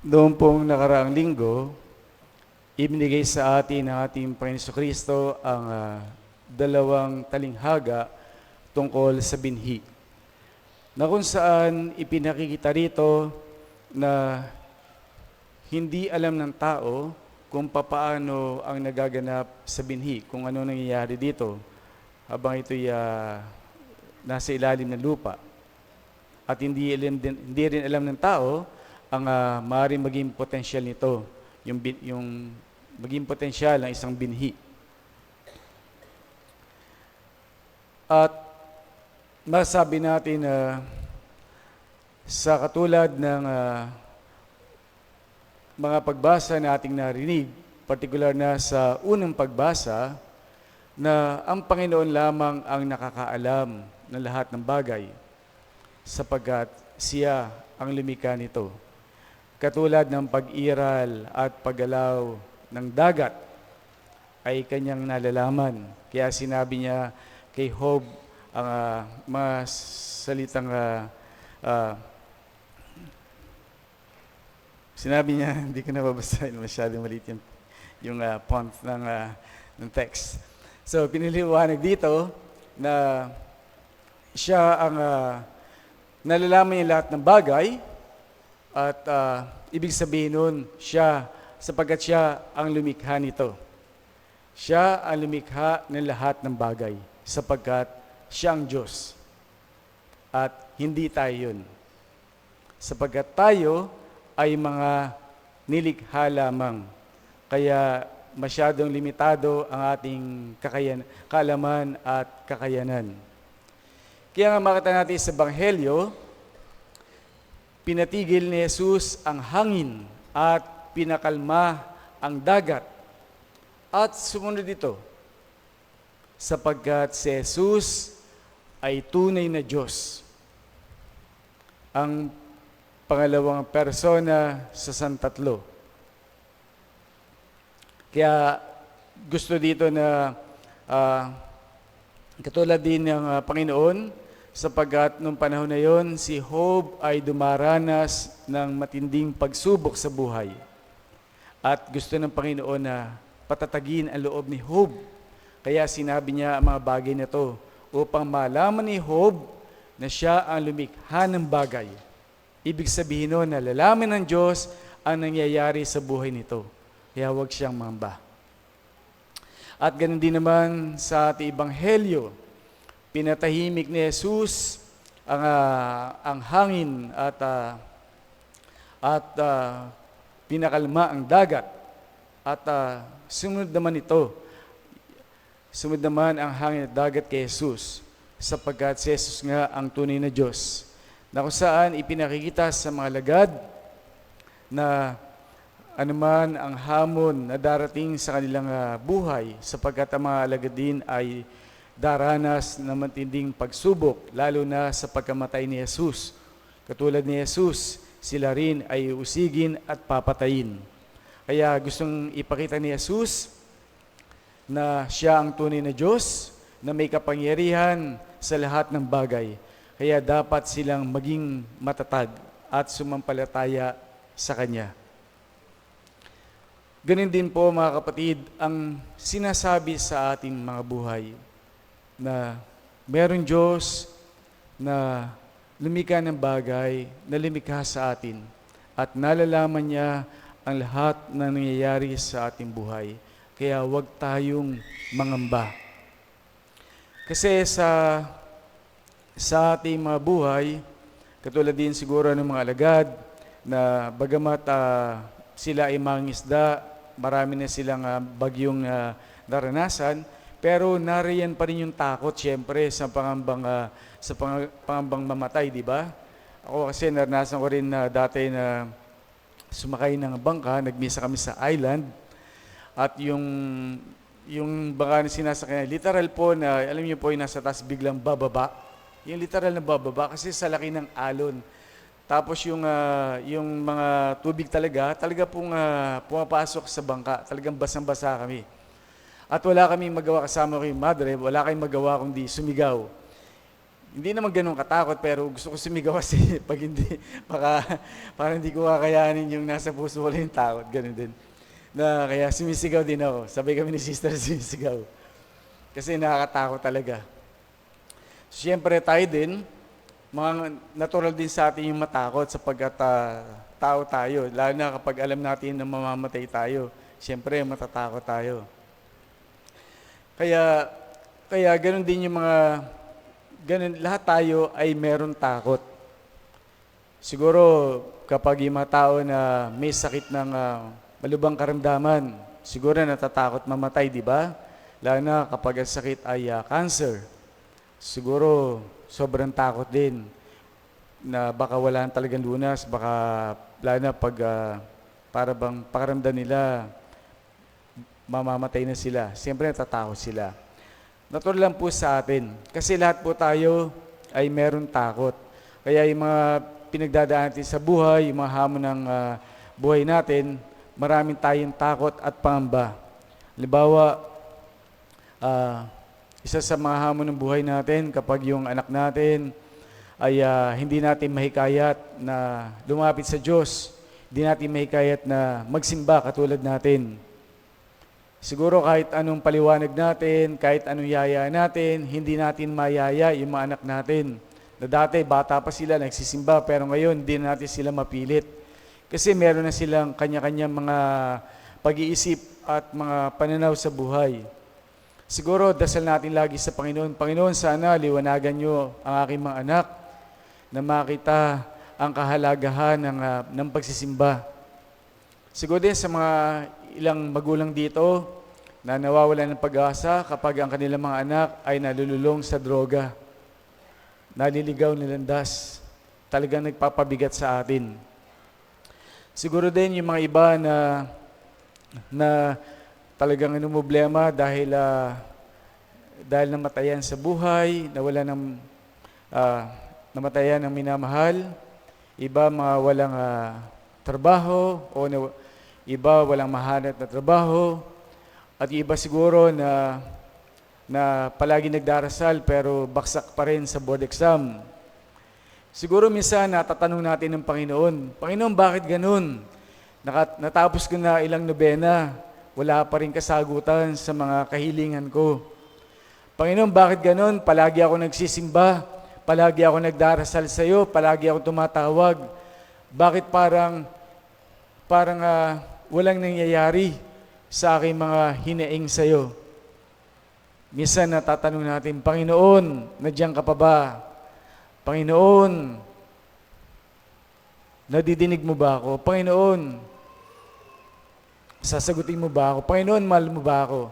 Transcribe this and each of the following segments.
Noong pong nakaraang linggo, ibinigay sa atin ng ating Panginoon Kristo ang dalawang talinghaga tungkol sa binhi, na kung saan ipinakikita rito na hindi alam ng tao kung papaano ang nagaganap sa binhi, kung ano nangyayari dito habang ito'y nasa ilalim ng lupa. At hindi rin alam ng tao ang maaaring maging potensyal nito, yung maging potensyal ng isang binhi. At masabi natin na sa katulad ng mga pagbasa na ating narinig, partikular na sa unang pagbasa, na ang Panginoon lamang ang nakakaalam ng lahat ng bagay, sapagkat siya ang lumikha nito. Katulad ng pag-iral at paggalaw ng dagat ay kanyang nalalaman. Kaya sinabi niya kay Job ang mga salitang sinabi niya, hindi ko nababasahin, masyadong maliit yung font ng text. So, piniliwanag dito na siya ang nalalaman niya lahat ng bagay at ibig sabihin nun, siya, sapagkat siya ang lumikha nito. Siya ang lumikha ng lahat ng bagay sapagkat siya ang Diyos. At hindi tayo yun. Sapagkat tayo ay mga nilikha lamang. Kaya masyadong limitado ang ating kaalaman at kakayanan. Kaya nga makita natin sa Ebanghelyo, pinatigil ni Jesus ang hangin at pinakalma ang dagat. At sumunod ito, sapagkat si Jesus ay tunay na Diyos, ang pangalawang persona sa Santatlo. Kaya gusto dito na katulad din ng Panginoon, sapagkat nung panahon na yon, si Job ay dumaranas ng matinding pagsubok sa buhay. At gusto ng Panginoon na patatagin ang loob ni Job. Kaya sinabi niya ang mga bagay na to upang malaman ni Job na siya ang lumikha ng bagay. Ibig sabihin nun na lalaman ng Diyos ang nangyayari sa buhay nito. Kaya huwag siyang mamba. At ganun din naman sa ating Ebanghelyo, pinatahimik ni Jesus ang hangin at pinakalma ang dagat. At sumunod naman ang hangin at dagat kay Jesus, sapagkat si Jesus nga ang tunay na Diyos, na kung saan ipinakikita sa mga lagad na anuman ang hamon na darating sa kanilang buhay, sapagkat ang mga alagad din ay daranas ng matinding pagsubok, lalo na sa pagkamatay ni Jesus. Katulad ni Jesus, sila rin ay usigin at papatayin. Kaya gustong ipakita ni Jesus na siya ang tunay na Diyos, na may kapangyarihan sa lahat ng bagay. Kaya dapat silang maging matatag at sumampalataya sa Kanya. Ganun din po mga kapatid, ang sinasabi sa ating mga buhay na meron Diyos na lumikha ng bagay, na lumikha sa atin at nalalaman niya ang lahat na nangyayari sa ating buhay. Kaya huwag tayong mangamba. Kasi sa ating mga buhay, katulad din siguro ng mga alagad, na bagamat sila ay mangingisda, marami na silang bagyong naranasan, pero nariyan pa rin yung takot, siyempre, sa pangambang mamatay, di ba? Ako kasi naranasan ko rin na dati na sumakay ng bangka, nagmisa kami sa island, at yung bangka na sinasakyan, literal po na, alam niyo po, yung nasa taas biglang bababa. Yung literal na bababa kasi sa laki ng alon. Tapos yung mga tubig talaga pong pumapasok sa bangka. Talagang basang-basa kami. At wala kaming magawa, kasama ko yung madre, wala kaming magawa kundi sumigaw. Hindi naman ganun katakot, pero gusto ko sumigaw kasi pag hindi, parang hindi ko kakayanin yung nasa puso ko lang yung takot, ganun din. Na kaya sumisigaw din ako. Sabay kami ni sister sumisigaw. Kasi nakakatakot talaga. Siyempre tayo din, mga natural din sa atin yung matakot sapagkat tao tayo. Lalo na kapag alam natin na mamamatay tayo. Siyempre matatakot tayo. Kaya ganun din yung ganun, lahat tayo ay meron takot. Siguro kapag yung mga tao na may sakit ng malubhang karamdaman, siguro natatakot mamatay, di ba? Lalo na kapag ang sakit ay cancer. Siguro sobrang takot din na baka wala talagang lunas, baka lalo na pag para bang pakaramdam nila mamamatay na sila. Siyempre natatakot sila. Natural lang po sa atin kasi lahat po tayo ay meron takot. Kaya yung mga pinagdadaan natin sa buhay, yung mga hamon ng buhay natin, maraming tayong takot at pangamba. Halimbawa, isa sa mga hamon ng buhay natin kapag yung anak natin ay hindi natin mahikayat na lumapit sa Diyos, hindi natin mahikayat na magsimba katulad natin. Siguro kahit anong paliwanag natin, kahit anong yaya natin, hindi natin mayaya yung mga anak natin. Na dati, bata pa sila, nagsisimba, pero ngayon, hindi natin sila mapilit. Kasi meron na silang kanya-kanya mga pag-iisip at mga pananaw sa buhay. Siguro, dasal natin lagi sa Panginoon. Panginoon, sana liwanagan nyo ang aking mga anak na makita ang kahalagahan ng pagsisimba. Siguro din sa mga ilang magulang dito na nawawalan ng pag-asa kapag ang kanilang mga anak ay nalululong sa droga, naliligaw, nilandas, talagang nagpapabigat sa atin. Siguro din yung mga iba na talagang problema dahil namatayan sa buhay, namatayan ng minamahal, iba mga walang trabaho o iba walang mahanap na trabaho, at iba siguro na palagi nagdarasal pero baksak pa rin sa board exam. Siguro minsan natatanong natin ng Panginoon, Panginoon, bakit ganun? Natapos ko na ilang nobena, wala pa rin kasagutan sa mga kahilingan ko. Panginoon, bakit ganun? Palagi ako nagsisimba, palagi ako nagdarasal sa iyo, palagi ako tumatawag. Bakit parang walang nangyayari sa aking mga hinaing sa iyo? Minsan natatanong natin, Panginoon, nandiyan ka pa ba? Panginoon, nadidinig mo ba ako? Panginoon, sasagutin mo ba ako? Panginoon, mahal mo ba ako?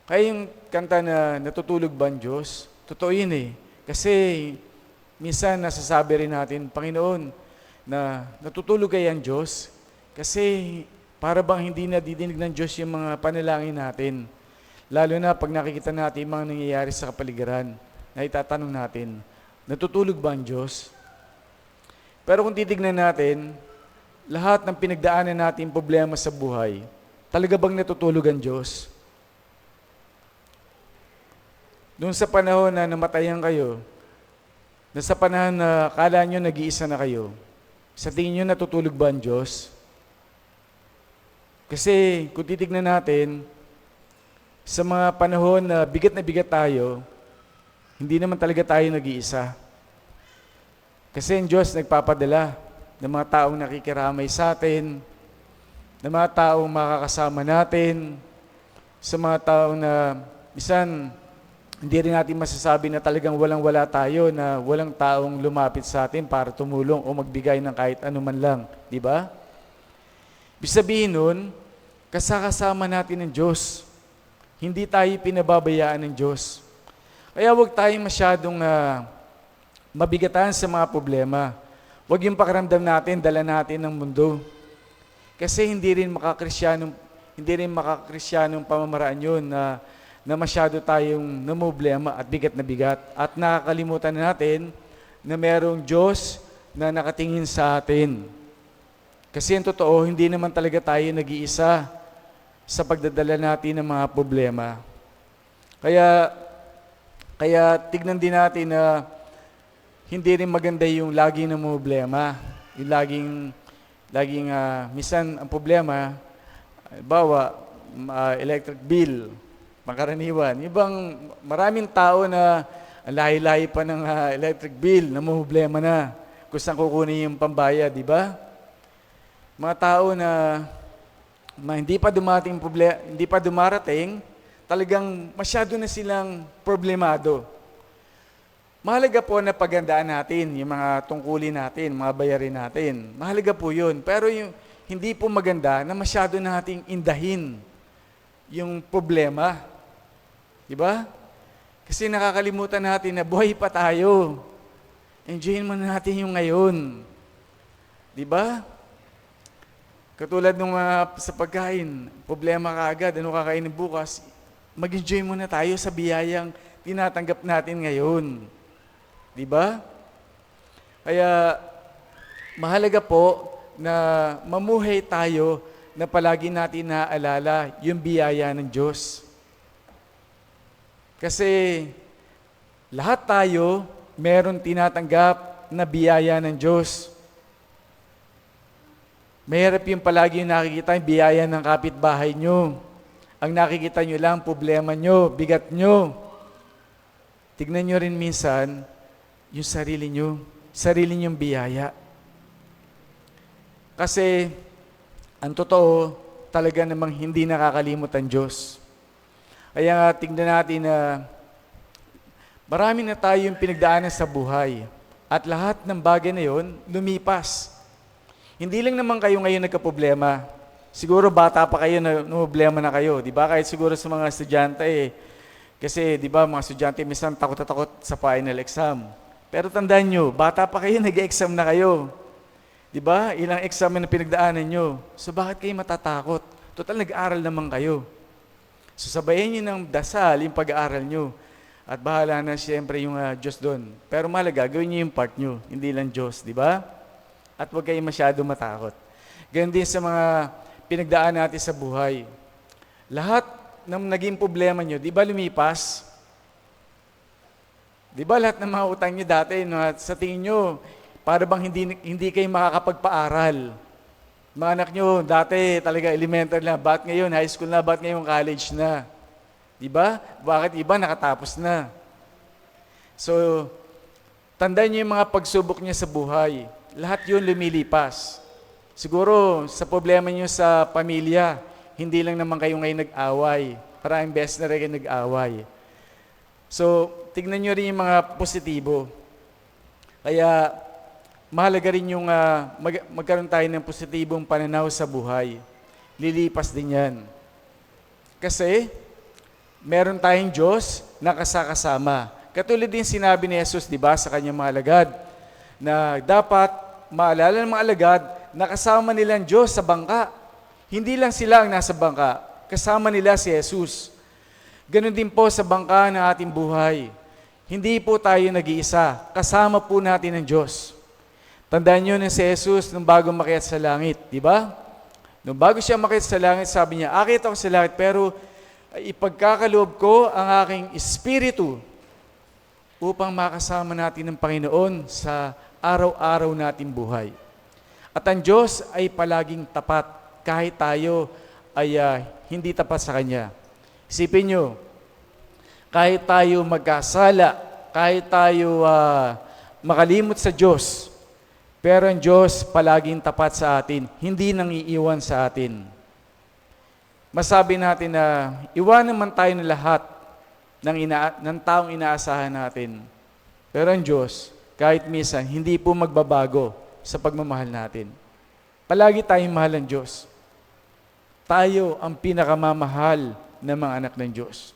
Kaya yung kanta na natutulog ba ang Diyos? Totoo yun eh. Kasi minsan nasasabi rin natin, Panginoon, na natutulog kaya ang Diyos? Kasi para bang hindi nadidinig ng Diyos yung mga panalangin natin. Lalo na pag nakikita natin yung mga nangyayari sa kapaligiran, na itatanong natin, natutulog ba ang Diyos? Pero kung titignan natin, lahat ng pinagdaanan natin problema sa buhay, talaga bang natutulog ang Diyos? Noong sa panahon na namatayan kayo, sa panahon na kala nyo nag-iisa na kayo, sa tingin nyo natutulog ba ang Diyos? Kasi kung titignan natin, sa mga panahon na bigat tayo, hindi naman talaga tayo nag-iisa. Kasi ang Diyos nagpapadala ng mga taong nakikiramay sa atin, ng mga taong makakasama natin, sa mga taong na minsan hindi rin natin masasabi na talagang walang-wala tayo, na walang taong lumapit sa atin para tumulong o magbigay ng kahit anuman lang. Di ba? Ibig sabihin nun, kasama natin ng Diyos. Hindi tayo pinababayaan ng Diyos. Kaya huwag tayong masyadong mabigatan sa mga problema. Huwag yung pakiramdam natin, dala natin ng mundo. Kasi hindi rin makakrisyanong pamamaraan yun na masyado tayong namumblema at bigat na bigat. At nakakalimutan natin na merong Diyos na nakatingin sa atin. Kasi yung totoo, hindi naman talaga tayo nag-iisa sa pagdadala natin ng mga problema. Kaya tignan din natin hindi rin maganda yung laging namumblema. Yung laging minsan ang problema, halimbawa, electric bill, pangkaraniwan. Ibang maraming tao na ang lahi-lahi pa ng electric bill, namumblema na kung saan kukunin yung pambayad, di ba? Mga tao na hindi pa dumarating, talagang masyado na silang problemado. Mahalaga po na pagandaan natin yung mga tungkulin natin, mga bayarin natin. Mahalaga po yun. Pero yung hindi po maganda na masyado nating indahin yung problema. Di ba? Kasi nakakalimutan natin na buhay pa tayo. Enjoyin muna natin yung ngayon. Di ba? Katulad nung sa pagkain, problema ka agad, ano kakainin bukas, mag-enjoy muna tayo sa biyayang tinatanggap natin ngayon. Di ba? Kaya mahalaga po na mamuhay tayo na palagi natin naaalala yung biyaya ng Diyos. Kasi lahat tayo meron tinatanggap na biyaya ng Diyos. Mahirap yung palagi yung nakikita yung biyaya ng kapitbahay nyo. Ang nakikita nyo lang, problema nyo, bigat nyo. Tignan nyo rin minsan yung sarili nyong biyaya. Kasi ang totoo, talaga namang hindi nakakalimot ang Diyos. Kaya tingnan natin na marami na tayong pinagdaanan sa buhay at lahat ng bagay na yon lumipas. Hindi lang naman kayo ngayon nagka-problema. Siguro bata pa kayo na problema na kayo, di ba? Kahit siguro sa mga estudyante kasi di ba mga estudyante minsan takot na takot sa final exam. Pero tandaan nyo, bata pa kayo, nag-exam na kayo. Di ba? Ilang exam na pinagdaanan nyo. So bakit kayo matatakot? Total, nag-aaral naman kayo. So sabayan nyo ng dasal yung pag-aaral nyo. At bahala na siyempre yung Diyos doon. Pero mahalaga, gawin nyo yung part nyo, hindi lang Diyos, di ba? At huwag kayo masyado matakot. Ganyan din sa mga pinagdaan natin sa buhay. Lahat ng naging problema nyo, di ba lumipas? Di ba lahat ng mga utang nyo dati, sa tingin nyo, para bang hindi kayo makakapagpaaral? Mga anak nyo, dati talaga elementary na, ba't ngayon high school na, ba't ngayon college na? Di ba? Bakit iba nakatapos na? So, tandaan nyo yung mga pagsubok nyo sa buhay. Lahat yun lumilipas. Siguro, sa problema nyo sa pamilya, hindi lang naman kayo ngayon nag-away. Maraming beses na rin kayo nag-away. So, tignan nyo rin yung mga positibo. Kaya, mahalaga rin yung magkaroon tayo ng positibong pananaw sa buhay. Lilipas din yan. Kasi, meron tayong Diyos na kasakasama. Katulad din sinabi ni Jesus, di ba, sa kanyang mga alagad, na dapat maalala ng mga alagad na kasama nila ang Diyos sa bangka. Hindi lang sila ang nasa bangka, kasama nila si Jesus. Ganon din po sa bangka ng ating buhay. Hindi po tayo nag-iisa, kasama po natin ang Diyos. Tandaan nyo na si Jesus nung bago makiat sa langit, di ba? Nung bago siya makiat sa langit, sabi niya, akit ako sa langit, pero ipagkakaloob ko ang aking espiritu upang makasama natin ng Panginoon sa araw-araw nating buhay. At ang Diyos ay palaging tapat kahit tayo ay hindi tapat sa Kanya. Isipin nyo, kahit tayo magkasala, kahit tayo makalimot sa Diyos, pero ang Diyos palaging tapat sa atin, hindi nang iiwan sa atin. Masabi natin na iwanan man tayo ng lahat ng taong inaasahan natin. Pero ang Diyos, kahit minsan, hindi po magbabago sa pagmamahal natin. Palagi tayong mahal ng Diyos. Tayo ang pinakamamahal ng mga anak ng Diyos.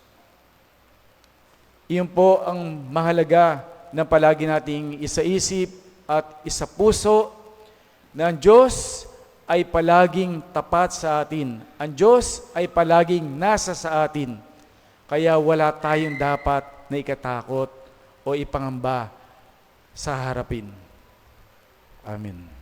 Iyon po ang mahalaga na palagi nating isaisip at isapuso na ang Diyos ay palaging tapat sa atin. Ang Diyos ay palaging nasa sa atin. Kaya wala tayong dapat na ikatakot o ipangamba sa harapin. Amen.